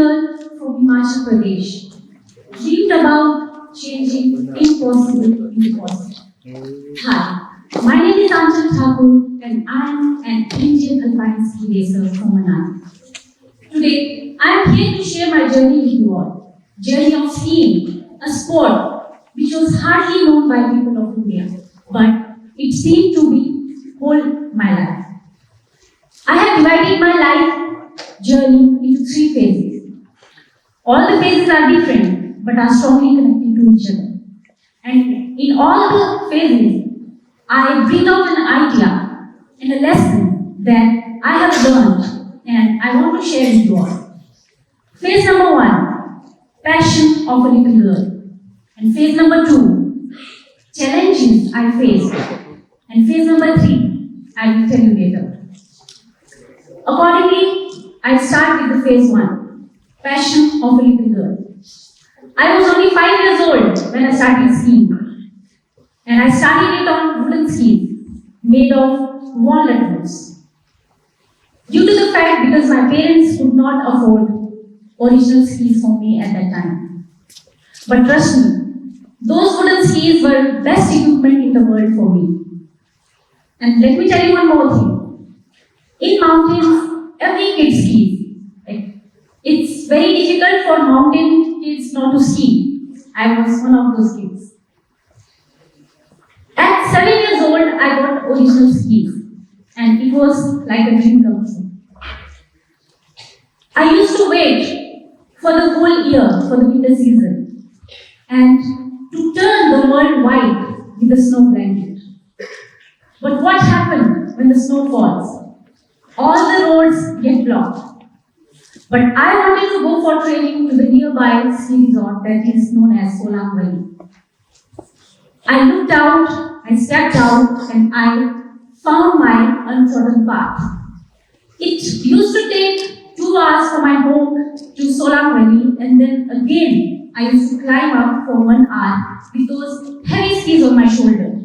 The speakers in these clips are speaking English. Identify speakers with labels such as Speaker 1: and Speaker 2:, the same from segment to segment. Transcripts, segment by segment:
Speaker 1: girl from Himachal Pradesh dreamed about changing impossible into possible. Hi, my name is Aanchal Thakur and I am an Indian Alpine ski racer from Manali. Today, I am here to share my journey with you all. Journey of skiing, a sport which was hardly known by people of India, but it seemed to be whole my life. I have divided my life journey into 3 phases. All the phases are different, but are strongly connected to each other. And in all the phases, I bring out an idea and a lesson that I have learned and I want to share with you all. Phase number 1, passion of a little girl. And phase number 2, challenges I faced. And phase number 3, I will tell you later. Accordingly, I start with the phase 1, passion of a little girl. I was only 5 years old when I started skiing. And I started it on wooden skis made of walnut woods. Due to the fact because my parents could not afford original skis for me at that time. But trust me, those wooden skis were the best equipment in the world for me. And let me tell you one more thing. In mountains, every kid skis. It's very difficult for mountain kids not to ski. I was one of those kids. At 7 years old, I got original skis. And it was like a dream come true. I used to wait for the whole year, for the winter season. And to turn the world white with a snow blanket. But what happened when the snow falls? All the roads get blocked. But I wanted to go for training to the nearby ski resort that is known as Solang Valley. I looked out, I stepped out, and I found my untrodden path. It used to take 2 hours from my home to Solang Valley, and then again I used to climb up for 1 hour with those heavy skis on my shoulder.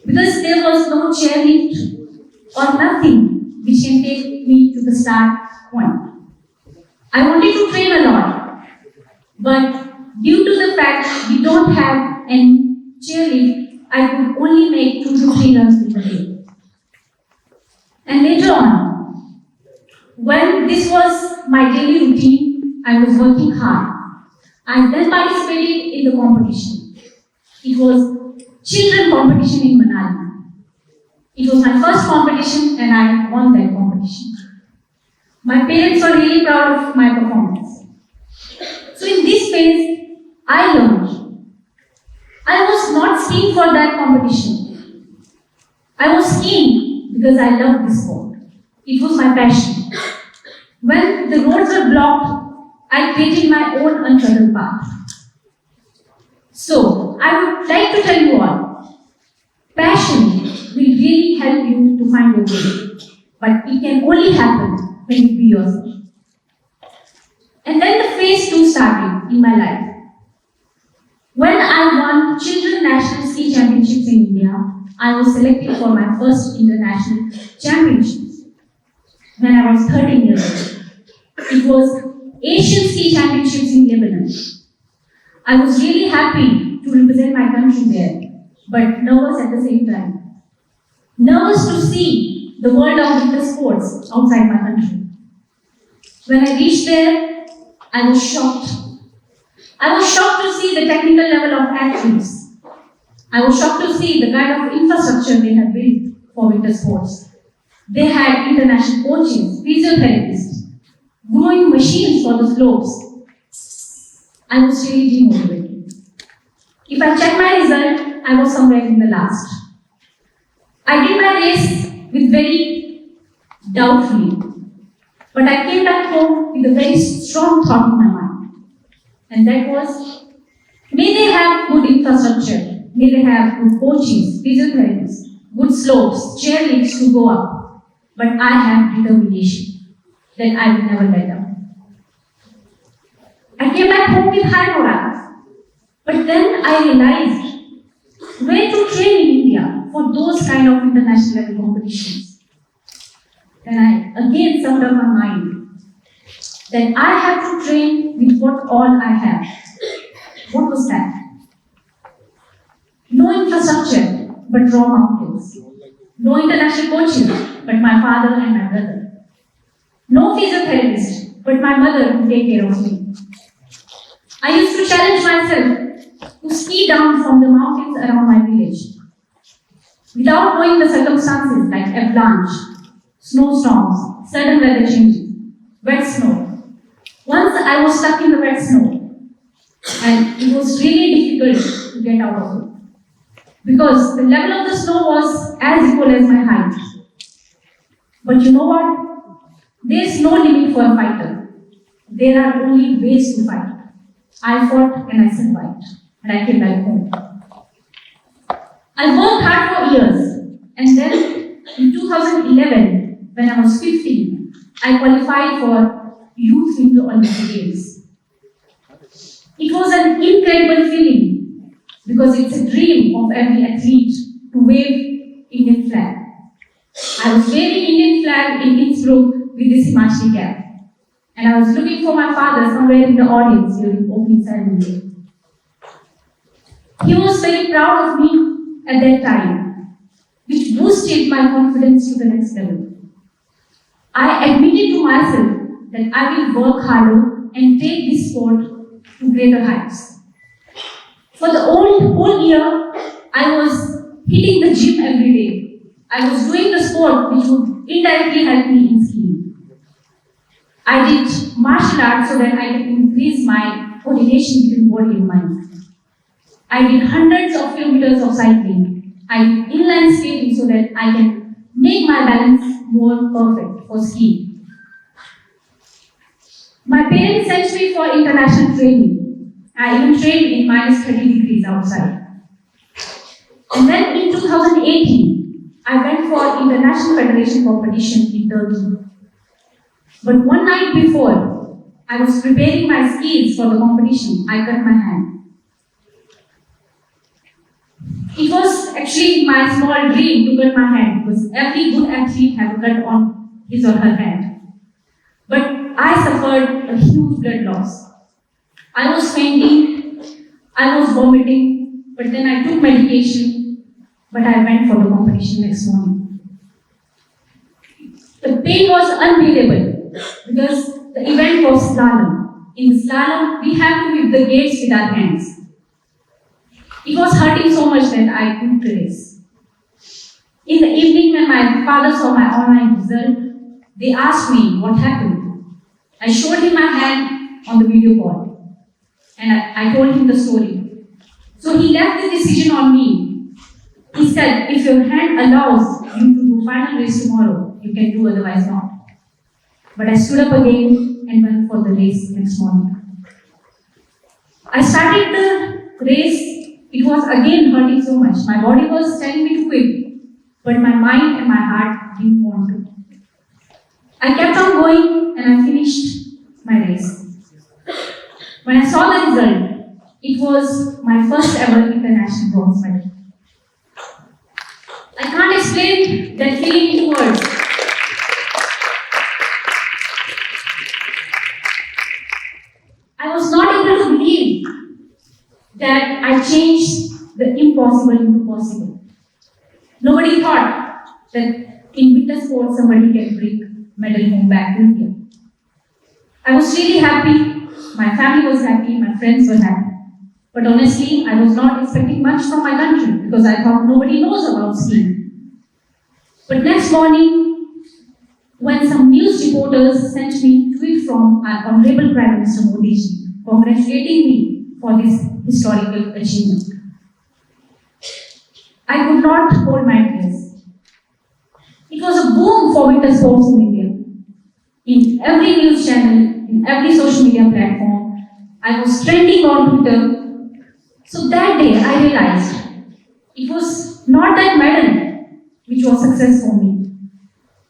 Speaker 1: Because there was no chairlift or nothing which can take me to the start point. I wanted to train a lot, but due to the fact we don't have any chairlift, I could only make 2 to 3 runs in a day. And later on, when this was my daily routine, I was working hard. I then participated in the competition. It was children competition in Manali. It was my first competition and I won that competition. My parents were really proud of my performance. So in this phase, I learned. I was not skiing for that competition. I was skiing because I loved this sport. It was my passion. When the roads were blocked, I created my own untrodden path. So, I would like to tell you all, passion will really help you to find your way. But it can only happen when you be yourself. And then the phase 2 started in my life. When I won Children National Ski Championships in India, I was selected for my first international championships when I was 13 years old. It was Asian Ski Championships in Lebanon. I was really happy to represent my country there, but nervous at the same time. Nervous to see the world of winter sports outside my country. When I reached there, I was shocked. I was shocked to see the technical level of athletes. I was shocked to see the kind of infrastructure they had built for winter sports. They had international coaches, physiotherapists, growing machines for the slopes. I was really demotivated. If I check my result, I was somewhere in the last. I did my race with very doubtfully. But I came back home with a very strong thought in my mind. And that was, may they have good infrastructure, may they have good coaches, physiotherapists, good slopes, chairlifts to go up. But I have determination that I will never let down. I came back home with high morale. But then I realized where to train in India for those kind of international level competitions. Then I again summed up my mind. that I have to train with what all I have. What was that? No infrastructure, but raw mountains. No international coaches, but my father and my brother. No physiotherapist, but my mother to take care of me. I used to challenge myself to ski down from the mountains around my village. Without knowing the circumstances like avalanche, snowstorms, sudden weather changes, wet snow. Once I was stuck in the wet snow, and it was really difficult to get out of it. Because the level of the snow was as equal as my height. But you know what? There's no limit for a fighter. There are only ways to fight. I fought and I survived. And I came back home. I worked hard for years. And then in 2011, when I was 15, I qualified for Youth Winter Olympic Games. It was an incredible feeling because it's a dream of every athlete to wave Indian flag. I was waving Indian flag in Innsburg with this Himachali cap. And I was looking for my father somewhere in the audience during the opening ceremony. He was very proud of me at that time, which boosted my confidence to the next level. I admitted to myself that I will work harder and take this sport to greater heights. For the whole year, I was hitting the gym every day. I was doing the sport which would indirectly help me in skiing. I did martial arts so that I can increase my coordination between body and mind. I did hundreds of kilometers of cycling. I did inline skating so that I can make my balance more perfect for skiing. My parents sent me for international training. I even trained in minus 30 degrees outside. And then in 2018, I went for International Federation competition in Turkey. But one night before, I was preparing my skis for the competition. I cut my hand. It was actually my small dream to cut my hand because every good athlete has a cut on his or her hand. But I suffered a huge blood loss. I was fainting, I was vomiting, but then I took medication, but I went for the competition next morning. The pain was unbearable because the event was slalom. In slalom, we have to whip the gates with our hands. It was hurting so much that I couldn't race. In the evening, when my father saw my online result, they asked me what happened. I showed him my hand on the video call, and I told him the story. So he left the decision on me. He said, if your hand allows you to do final race tomorrow, you can do, otherwise not. But I stood up again and went for the race next morning. I started the race. It was again hurting so much. My body was telling me to quit, but my mind and my heart didn't want to. I kept on going and I finished my race. When I saw the result, it was my first ever international bronze medal. I can't explain that feeling in words. I was not able to believe that I changed the impossible into possible. Nobody thought that in winter sports somebody can bring medal home back to India. I was really happy, my family was happy, my friends were happy. But honestly, I was not expecting much from my country because I thought nobody knows about skiing. But next morning, when some news reporters sent me a tweet from our Honorable Prime Minister Modi ji congratulating me for this historical achievement, I could not hold my tears. It was a boom for winter sports in India. In every news channel, in every social media platform, I was trending on Twitter. So that day I realized it was not that medal which was success for me.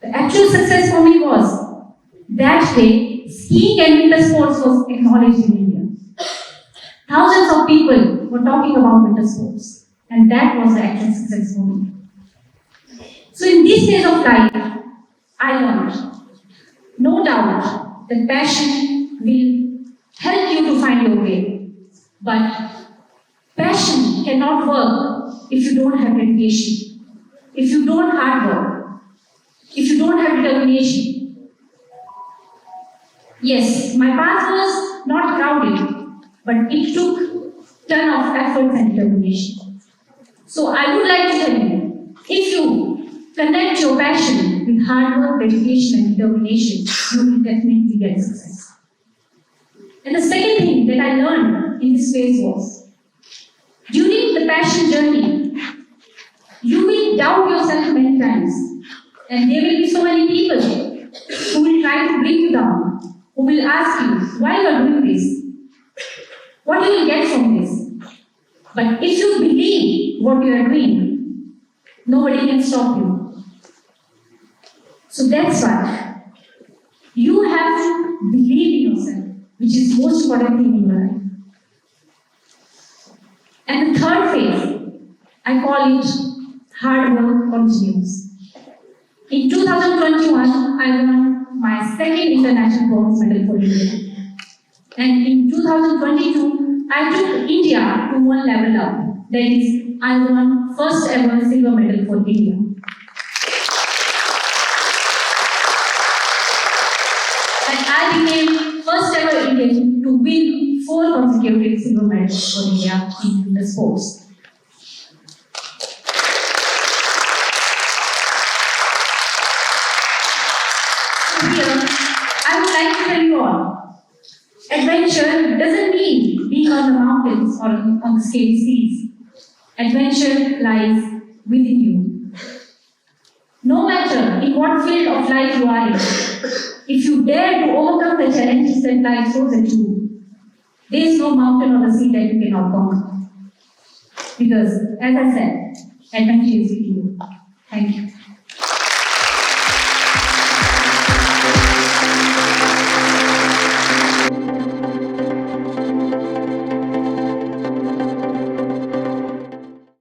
Speaker 1: The actual success for me was that day skiing and winter sports was acknowledged in India. Thousands of people were talking about winter sports, and that was the actual success for me. So in this phase of life, I learned, no doubt, that passion will help you to find your way. But passion cannot work if you don't have dedication, if you don't hard work, if you don't have determination. Yes, my path was not crowded, but it took ton of effort and determination. So I would like to tell you, if you connect your passion with hard work, dedication and determination, you will definitely get success. And the second thing that I learned in this phase was, during the passion journey, you will doubt yourself many times. And there will be so many people who will try to bring you down, who will ask you, why you are doing this? What you will get from this? But if you believe what you are doing, nobody can stop you. So that's why you have to believe in yourself, which is the most important thing in your life. And the third phase, I call it hard work continues. In 2021, I won my second international bronze medal for India. And in 2022, I took India to one level up. That is, I won first ever silver medal for India. And I became first ever Indian to win 4 consecutive silver medals for India in the sports. Here, I would like to tell you all, adventure doesn't mean being on the mountains or on the scary seas. Adventure lies within you. No matter in what field of life you are in, if you dare to overcome the challenges that life throws at you, there is no mountain or the sea that you cannot conquer. Because, as I said, adventure is with you. Thank you.